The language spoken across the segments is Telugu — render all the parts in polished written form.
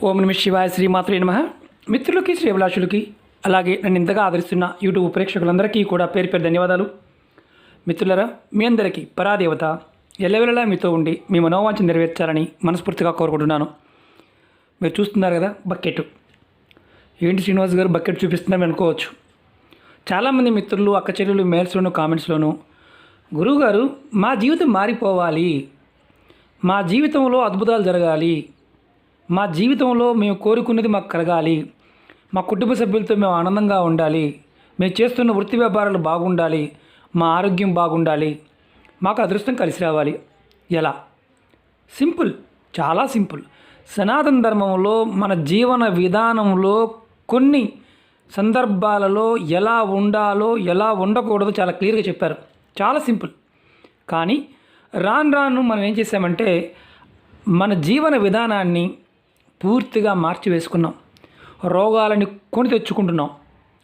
ఓం నమ శివాయ శ్రీమాత్రే నమః. మిత్రులకి శ్రీభిలాషులకి అలాగే నన్ను ఇంతగా ఆదరిస్తున్న యూట్యూబ్ ప్రేక్షకులందరికీ కూడా పేరు పేరు ధన్యవాదాలు. మిత్రులరా, మీ అందరికీ పరాదేవత ఎల్లవెల్లలా మీతో ఉండి మీ మనోవాంఛ నెరవేర్చాలని మనస్ఫూర్తిగా కోరుకుంటున్నాను. మీరు చూస్తున్నారు కదా బకెట్. ఏంటి శ్రీనివాస్ గారు బకెట్ చూపిస్తున్నారని అనుకోవచ్చు. చాలామంది మిత్రులు అక్క చెల్లెలు మెయిల్స్లోను కామెంట్స్లోను, గురువుగారు మా జీవితం మారిపోవాలి, మా జీవితంలో అద్భుతాలు జరగాలి, మా జీవితంలో మేము కోరుకున్నది మాకు కలగాలి, మా కుటుంబ సభ్యులతో మేము ఆనందంగా ఉండాలి, మేము చేస్తున్న వృత్తి వ్యాపారాలు బాగుండాలి, మా ఆరోగ్యం బాగుండాలి, మాకు అదృష్టం కలిసి రావాలి. ఎలా? సింపుల్, చాలా సింపుల్. సనాతన ధర్మంలో మన జీవన విధానంలో కొన్ని సందర్భాలలో ఎలా ఉండాలో ఎలా ఉండకూడదో చాలా క్లియర్గా చెప్పారు. చాలా సింపుల్. కానీ రాను మనం ఏం చేసామంటే మన జీవన విధానాన్ని పూర్తిగా మార్చివేసుకున్నాం. రోగాలని కొని తెచ్చుకుంటున్నాం.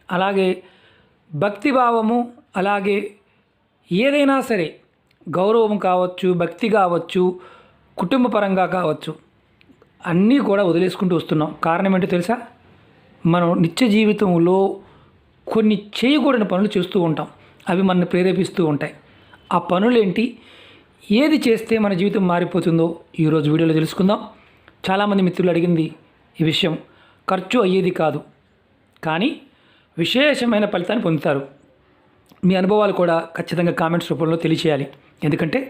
అలాగే భక్తిభావము, అలాగే ఏదైనా సరే గౌరవం కావచ్చు, భక్తి కావచ్చు, కుటుంబ పరంగా కావచ్చు, అన్నీ కూడా వదిలేసుకుంటూ వస్తున్నాం. కారణం ఏంటో తెలుసా? మనం నిత్య జీవితంలో కొన్ని చేయకూడని పనులు చేస్తూ ఉంటాం. అవి మనల్ని ప్రేరేపిస్తూ ఉంటాయి. ఆ పనులేంటి, ఏది చేస్తే మన జీవితం మారిపోతుందో ఈరోజు వీడియోలో తెలుసుకుందాం. చాలామంది మిత్రులు అడిగింది ఈ విషయం. ఖర్చు అయ్యేది కాదు, కానీ విశేషమైన ఫలితాన్ని పొందుతారు. మీ అనుభవాలు కూడా ఖచ్చితంగా కామెంట్స్ రూపంలో తెలియచేయాలి. ఎందుకంటే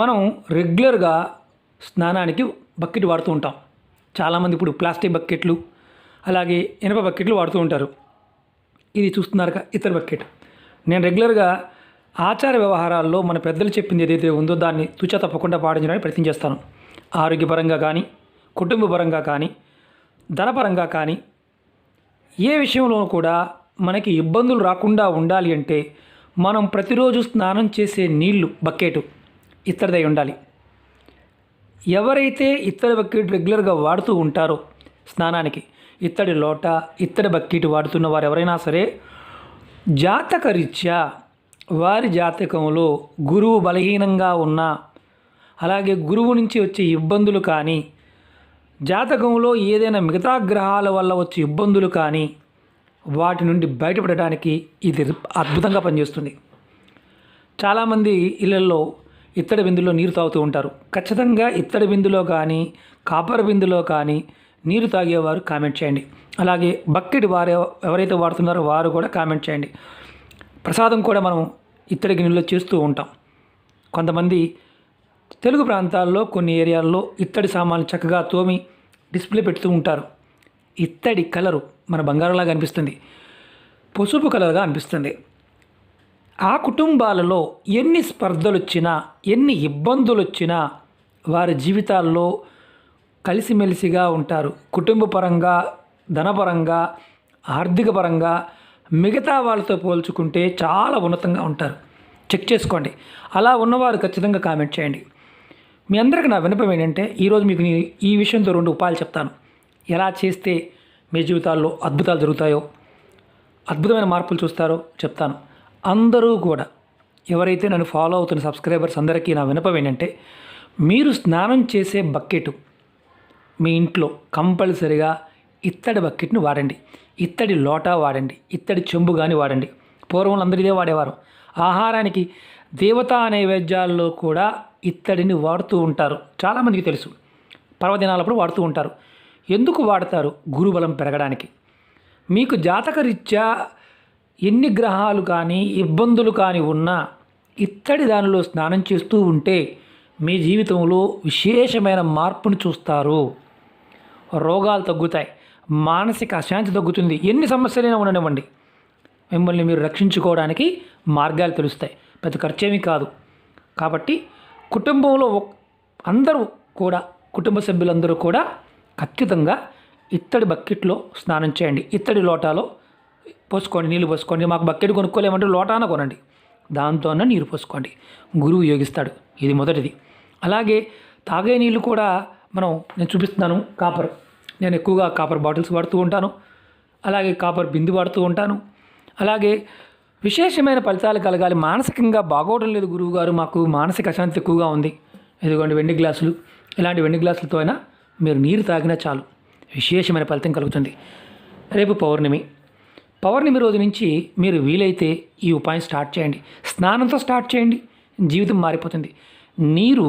మనం రెగ్యులర్గా స్నానానికి బకెట్ వాడుతూ ఉంటాం. చాలామంది ఇప్పుడు ప్లాస్టిక్ బకెట్లు, అలాగే ఇనుప బకెట్లు వాడుతూ ఉంటారు. ఇది చూస్తున్నారుగా ఇతర బకెట్. నేను రెగ్యులర్గా ఆచార వ్యవహారాల్లో మన పెద్దలు చెప్పింది ఏదైతే ఉందో దాన్ని తుచ తప్పకుండా పాటించడానికి ప్రయత్నం చేస్తాను. ఆరోగ్యపరంగా కానీ, కుటుంబ పరంగా కానీ, ధనపరంగా కానీ, ఏ విషయంలో కూడా మనకి ఇబ్బందులు రాకుండా ఉండాలి అంటే మనం ప్రతిరోజు స్నానం చేసే నీళ్లు బకెట్ ఇత్తడిదై ఉండాలి. ఎవరైతే ఇత్తడి బకెట్ రెగ్యులర్గా వాడుతూ ఉంటారో స్నానానికి, ఇత్తడి లోట, ఇత్తడి బకెట్ వాడుతున్న వారు ఎవరైనా సరే జాతకరీత్యా వారి జాతకంలో గురువు బలహీనంగా ఉన్నా, అలాగే గురువు నుంచి వచ్చే ఇబ్బందులు కానీ, జాతకంలో ఏదైనా మిగతా గ్రహాల వల్ల వచ్చే ఇబ్బందులు కానీ, వాటి నుండి బయటపడడానికి ఇది అద్భుతంగా పనిచేస్తుంది. చాలామంది ఇళ్లలో ఇత్తడి బిందులో నీరు తాగుతూ ఉంటారు. ఖచ్చితంగా ఇత్తడి బిందులో కానీ, కాపర్ బిందులో కానీ నీరు తాగేవారు కామెంట్ చేయండి. అలాగే బకెట్ వారు ఎవరైతే వాడుతున్నారో వారు కూడా కామెంట్ చేయండి. ప్రసాదం కూడా మనం ఇత్తడి గిన్నెలో చేస్తూ ఉంటాం. కొంతమంది తెలుగు ప్రాంతాల్లో కొన్ని ఏరియాల్లో ఇత్తడి సామాన్లు చక్కగా తోమి డిస్ప్లే పెడుతూ ఉంటారు. ఇత్తడి కలరు మన బంగారంలాగా అనిపిస్తుంది, పసుపు కలర్గా అనిపిస్తుంది. ఆ కుటుంబాలలో ఎన్ని స్పర్ధలు వచ్చినా, ఎన్ని ఇబ్బందులు వచ్చినా వారి జీవితాల్లో కలిసిమెలిసిగా ఉంటారు. కుటుంబ పరంగా, ధనపరంగా, ఆర్థిక పరంగా మిగతా వాళ్ళతో పోల్చుకుంటే చాలా ఉన్నతంగా ఉంటారు. చెక్ చేసుకోండి. అలా ఉన్నవారు ఖచ్చితంగా కామెంట్ చేయండి. మీ అందరికీ నా విన్నపం ఏంటంటే ఈరోజు మీకు ఈ విషయంతో 2 ఉపాయాలు చెప్తాను. ఎలా చేస్తే మీ జీవితాల్లో అద్భుతాలు జరుగుతాయో, అద్భుతమైన మార్పులు చూస్తారో చెప్తాను. అందరూ కూడా ఎవరైతే నన్ను ఫాలో అవుతున్న సబ్స్క్రైబర్స్ అందరికీ నా విన్నపం ఏంటంటే, మీరు స్నానం చేసే బకెట్ మీ ఇంట్లో కంపల్సరిగా ఇత్తడి బకెట్ను వాడండి. ఇత్తడి లోటా వాడండి. ఇత్తడి చెంబు కానీ వాడండి. పూర్వం అందరూ ఇదే వాడేవారు. ఆహారానికి దేవతా నైవేద్యాల్లో కూడా ఇత్తడిని వాడుతూ ఉంటారు. చాలామందికి తెలుసు. పర్వదినాలప్పుడు వాడుతూ ఉంటారు. ఎందుకు వాడతారు? గురుబలం పెరగడానికి. మీకు జాతకరీత్యా ఎన్ని గ్రహాలు కానీ, ఇబ్బందులు కానీ ఉన్నా ఇత్తడి దానిలో స్నానం చేస్తూ ఉంటే మీ జీవితంలో విశేషమైన మార్పును చూస్తారు. రోగాలు తగ్గుతాయి, మానసిక అశాంతి తగ్గుతుంది. ఎన్ని సమస్యలైనా ఉండనివ్వండి, మిమ్మల్ని మీరు రక్షించుకోవడానికి మార్గాలు తెలుస్తాయి. పెద్ద ఖర్చేమీ కాదు. కాబట్టి కుటుంబంలో అందరూ కూడా, కుటుంబ సభ్యులందరూ కూడా ఖచ్చితంగా ఇత్తడి బకెట్లో స్నానం చేయండి. ఇత్తడి లోటాలో పోసుకోండి, నీళ్ళు పోసుకోండి. మాకు బకెట్ కొనుక్కోలేమంటే లోటాన కొనండి, దాంతోనే నీరు పోసుకోండి. గురువు యోగిస్తాడు. ఇది మొదటిది. అలాగే తాగే నీళ్ళు కూడా నేను చూపిస్తున్నాను. కాపర్, నేను ఎక్కువగా కాపర్ బాటిల్స్ వాడుతూ ఉంటాను. అలాగే కాపర్ బిందు వాడుతూ ఉంటాను. అలాగే విశేషమైన ఫలితాలు కలగాలి, మానసికంగా బాగోవడం లేదు గురువుగారు, మాకు మానసిక అశాంతి ఎక్కువగా ఉంది, ఇదిగోండి వెండి గ్లాసులు. ఇలాంటి వెండి గ్లాసులతో అయినా మీరు నీరు తాగినా చాలు. విశేషమైన ఫలితం కలుగుతుంది. రేపు పౌర్ణమి రోజు నుంచి మీరు వీలైతే ఈ ఉపాయం స్టార్ట్ చేయండి. స్నానంతో స్టార్ట్ చేయండి, జీవితం మారిపోతుంది. నీరు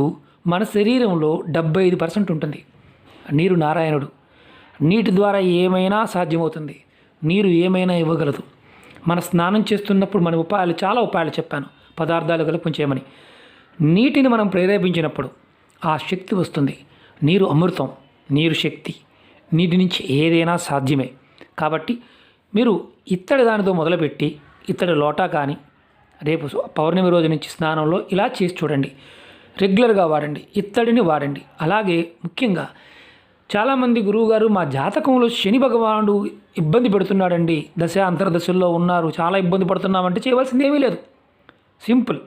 మన శరీరంలో 75% ఉంటుంది. నీరు నారాయణుడు. నీటి ద్వారా ఏమైనా సాధ్యమవుతుంది. నీరు ఏమైనా ఇవ్వగలదు. మన స్నానం చేస్తున్నప్పుడు మన చాలా ఉపాయాలు చెప్పాను, పదార్థాలు కలుపుకొని చేయమని. నీటిని మనం ప్రేరేపించినప్పుడు ఆ శక్తి వస్తుంది. నీరు అమృతం, నీరు శక్తి. నీటి నుంచి ఏదైనా సాధ్యమే. కాబట్టి మీరు ఇత్తడి దానితో మొదలుపెట్టి ఇత్తడి లోటా కానీ రేపు పౌర్ణమి రోజు నుంచి స్నానంలో ఇలా చేసి చూడండి. రెగ్యులర్గా వాడండి, ఇత్తడిని వాడండి. అలాగే ముఖ్యంగా చాలామంది గురువుగారు మా జాతకంలో శని భగవానుడు ఇబ్బంది పెడుతున్నాడండి, దశ అంతర్దశల్లో ఉన్నారు, చాలా ఇబ్బంది పడుతున్నామంటే చేయవలసింది ఏమీ లేదు. సింపుల్.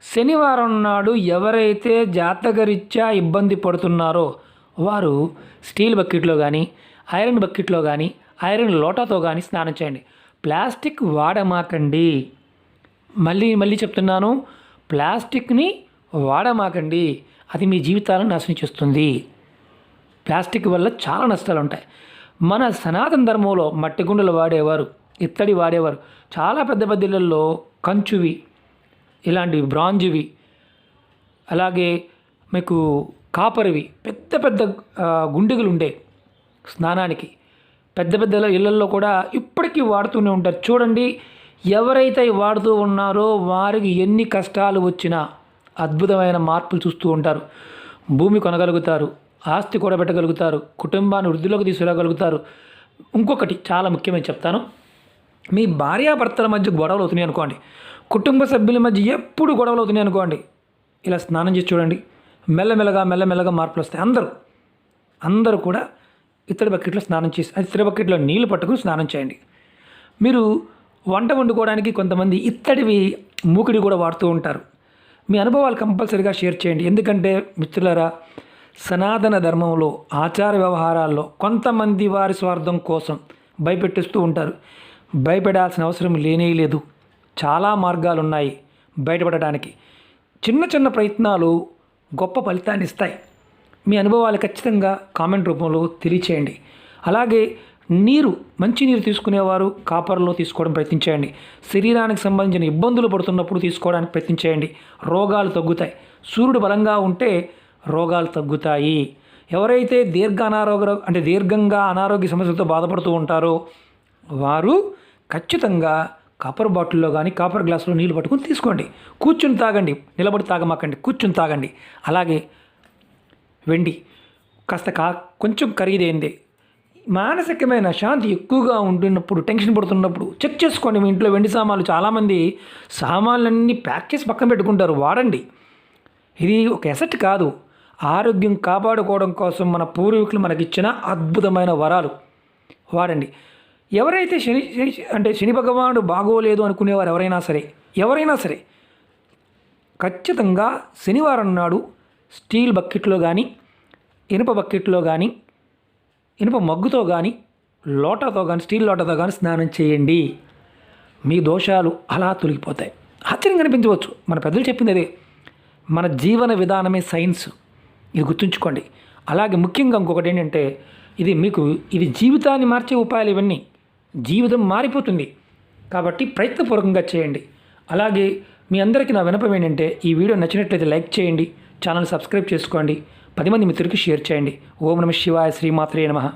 శనివారం నాడు ఎవరైతే జాతకరీత్యా ఇబ్బంది పడుతున్నారో వారు స్టీల్ బకెట్లో కానీ ఐరన్ బకెట్లో కానీ ఐరన్ లోటాతో కానీ స్నానం చేయండి. ప్లాస్టిక్ వాడమాకండి. మళ్ళీ చెప్తున్నాను, ప్లాస్టిక్ని వాడమాకండి. అది మీ జీవితాలను నాశనం చేస్తుంది. ప్లాస్టిక్ వల్ల చాలా నష్టాలు ఉంటాయి. మన సనాతన ధర్మంలో మట్టి గుండెలు వాడేవారు, ఇత్తడి వాడేవారు. చాలా పెద్ద పెద్ద ఇళ్ళల్లో కంచువి, ఇలాంటివి బ్రాంజ్వి, అలాగే మీకు కాపర్వి పెద్ద పెద్ద గుండెలు ఉండే స్నానానికి. పెద్ద పెద్ద ఇళ్ళల్లో కూడా ఇప్పటికీ వాడుతూనే ఉంటారు. చూడండి, ఎవరైతే వాడుతూ ఉన్నారో వారికి ఎన్ని కష్టాలు వచ్చినా అద్భుతమైన మార్పులు చూస్తూ ఉంటారు. భూమి కొనగలుగుతారు, ఆస్తి కూడబెట్టగలుగుతారు, కుటుంబాన్ని వృద్ధిలోకి తీసుకురాగలుగుతారు. ఇంకొకటి చాలా ముఖ్యమైన చెప్తాను. మీ భార్యాభర్తల మధ్య గొడవలు అవుతున్నాయి అనుకోండి, కుటుంబ సభ్యుల మధ్య ఎప్పుడు గొడవలు అవుతున్నాయి అనుకోండి, ఇలా స్నానం చేసి చూడండి. మెల్లమెల్లగా మార్పులు వస్తాయి. అందరూ కూడా ఇత్తడి బకెట్లో స్నానం చేసి ఇత్తడి బకెట్లో నీళ్లు పట్టుకుని స్నానం చేయండి. మీరు వంట వండుకోవడానికి కొంతమంది ఇత్తడివి మూకిడి కూడా వాడుతూ ఉంటారు. మీ అనుభవాలు కంపల్సరీగా షేర్ చేయండి. ఎందుకంటే మిత్రులారా, సనాతన ధర్మంలో ఆచార వ్యవహారాల్లో కొంతమంది వారి స్వార్థం కోసం భయపెట్టిస్తూ ఉంటారు. భయపడాల్సిన అవసరం లేదు. చాలా మార్గాలు ఉన్నాయి బయటపడడానికి. చిన్న ప్రయత్నాలు గొప్ప ఫలితాన్ని ఇస్తాయి. మీ అనుభవాలు ఖచ్చితంగా కామెంట్ రూపంలో తెలియచేయండి. అలాగే మంచి నీరు తీసుకునేవారు కాపర్లో తీసుకోవడం ప్రయత్నించేయండి. శరీరానికి సంబంధించిన ఇబ్బందులు పడుతున్నప్పుడు తీసుకోవడానికి ప్రయత్నించేయండి. రోగాలు తగ్గుతాయి. సూర్యుడు బలంగా ఉంటే రోగాలు తగ్గుతాయి. ఎవరైతే దీర్ఘంగా అనారోగ్య సమస్యలతో బాధపడుతూ ఉంటారో వారు ఖచ్చితంగా కాపర్ బాటిల్లో కానీ కాపర్ గ్లాసులో నీళ్ళు పట్టుకొని తీసుకోండి. కూర్చుని తాగండి, నిలబడి తాగమాకండి, కూర్చుని తాగండి. అలాగే వెండి కాస్త కొంచెం ఖరీదైంది. మానసికమైన శాంతి ఎక్కువగా ఉంటున్నప్పుడు, టెన్షన్ పడుతున్నప్పుడు చెక్ చేసుకోండి. మీ ఇంట్లో వెండి సామాన్లు, చాలామంది సామాన్లన్నీ ప్యాక్ చేసి పక్కన పెట్టుకుంటారు. వాడండి. ఇది ఒక ఎసెట్ కాదు, ఆరోగ్యం కాపాడుకోవడం కోసం మన పూర్వీకులు మనకిచ్చిన అద్భుతమైన వరాలు. వాడండి. ఎవరైతే శని భగవానుడు బాగోలేదు అనుకునేవారు ఎవరైనా సరే ఖచ్చితంగా శనివారం నాడు స్టీల్ బకెట్లో కానీ ఇనుప బకెట్లో కానీ ఇనుప మగ్గుతో కానీ లోటాతో కానీ స్టీల్ లోటాతో కానీ స్నానం చేయండి. మీ దోషాలు అలా తొలగిపోతాయి. ఆశ్చర్యం కనిపించవచ్చు, మన పెద్దలు చెప్పింది అదే. మన జీవన విధానమే సైన్స్, ఇది గుర్తుంచుకోండి. అలాగే ముఖ్యంగా ఇంకొకటి ఏంటంటే, ఇది జీవితాన్ని మార్చే ఉపాయాలు. ఇవన్నీ జీవితం మారిపోతుంది కాబట్టి ప్రయత్నపూర్వకంగా చేయండి. అలాగే మీ అందరికీ నా విన్నపం ఏంటంటే, ఈ వీడియో నచ్చినట్లయితే లైక్ చేయండి, ఛానల్ సబ్స్క్రైబ్ చేసుకోండి, 10 మంది మిత్రులకి షేర్ చేయండి. ఓం నమః శివాయ, శ్రీమాత్రే నమః.